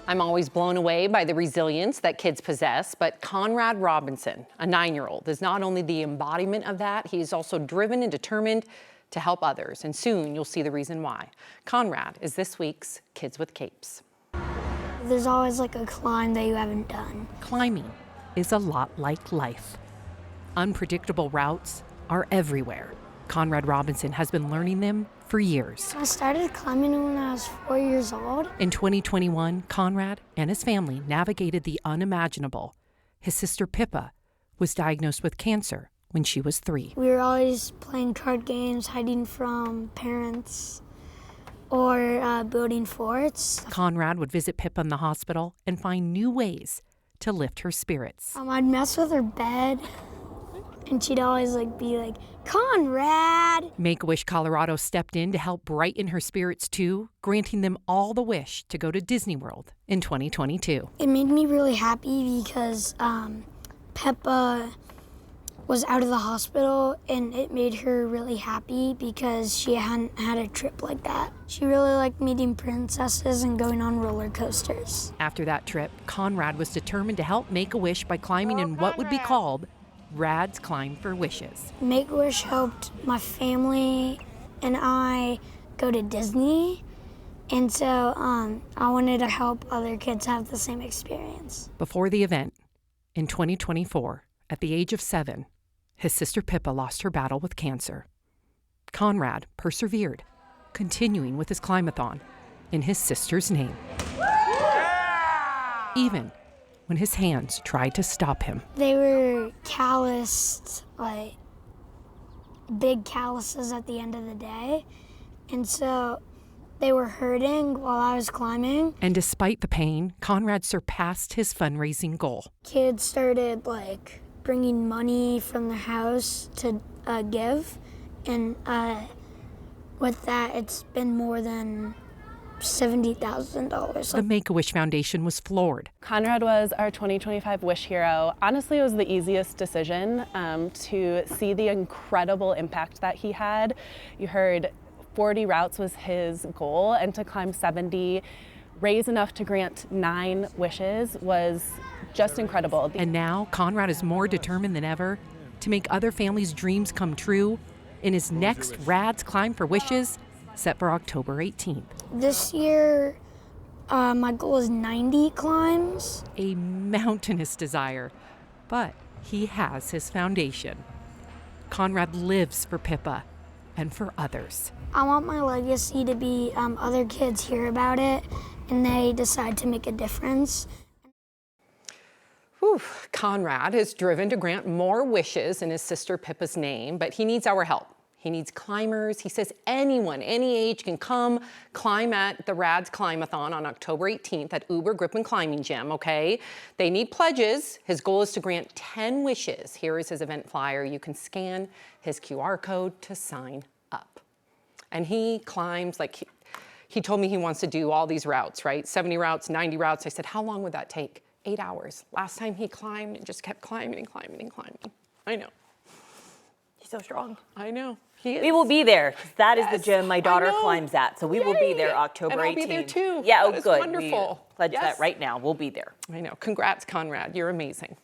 I'm always blown away by the resilience that kids possess, but Conrad Robinson, a 9-year-old, is not only the embodiment of that, he's also driven and determined to help others, and soon you'll see the reason why. Conrad is this week's Kids with Capes. There's always like a climb that you haven't done. Climbing is a lot like life. Unpredictable routes are everywhere. Conrad Robinson has been learning them for years. I started climbing when I was 4 years old. In 2021, Conrad and his family navigated the unimaginable. His sister Pippa was diagnosed with cancer when she was 3. We were always playing card games, hiding from parents, or building forts. Conrad would visit Pippa in the hospital and find new ways to lift her spirits. I'd mess with her bed, and she'd always be like, Conrad! Make-A-Wish Colorado stepped in to help brighten her spirits too, granting them all the wish to go to Disney World in 2022. It made me really happy because Peppa was out of the hospital, and it made her really happy because she hadn't had a trip like that. She really liked meeting princesses and going on roller coasters. After that trip, Conrad was determined to help Make-A-Wish by climbing in what would be called Rad's Climb for Wishes. Make-A-Wish helped my family and I go to Disney, and so I wanted to help other kids have the same experience. Before the event, in 2024, at the age of 7, his sister Pippa lost her battle with cancer. Conrad persevered, continuing with his climbathon in his sister's name. Even when his hands tried to stop him. They were calloused, like big calluses at the end of the day. And so they were hurting while I was climbing. And despite the pain, Conrad surpassed his fundraising goal. Kids started bringing money from the house to give. And with that, it's been more than $70,000. The Make-A-Wish Foundation was floored. Conrad was our 2025 Wish Hero. Honestly, it was the easiest decision to see the incredible impact that he had. You heard 40 routes was his goal, and to climb 70, raise enough to grant 9 wishes was just incredible. And now Conrad is more determined than ever to make other families' dreams come true in his next Rad's Climb for Wishes, set for October 18th. This year, my goal is 90 climbs. A mountainous desire, but he has his foundation. Conrad lives for Pippa and for others. I want my legacy to be other kids hear about it and they decide to make a difference. Whew. Conrad is driven to grant more wishes in his sister Pippa's name, but he needs our help. He needs climbers. He says anyone, any age can come climb at the Rad's Climathon on October 18th at Uber Grip and Climbing Gym, okay? They need pledges. His goal is to grant 10 wishes. Here is his event flyer. You can scan his QR code to sign up. And he climbs, he told me he wants to do all these routes, right? 70 routes, 90 routes. I said, how long would that take? 8 hours. Last time he climbed and just kept climbing and climbing and climbing. I know. He's so strong. I know. He is. We will be there. That is the Yes, gym my daughter I know. climbs at. So we will be there October 18th. And I'll be there too. Yeah, That oh is good. wonderful. We pledge Yes. that right now. We'll be there. I know. Congrats, Conrad. You're amazing.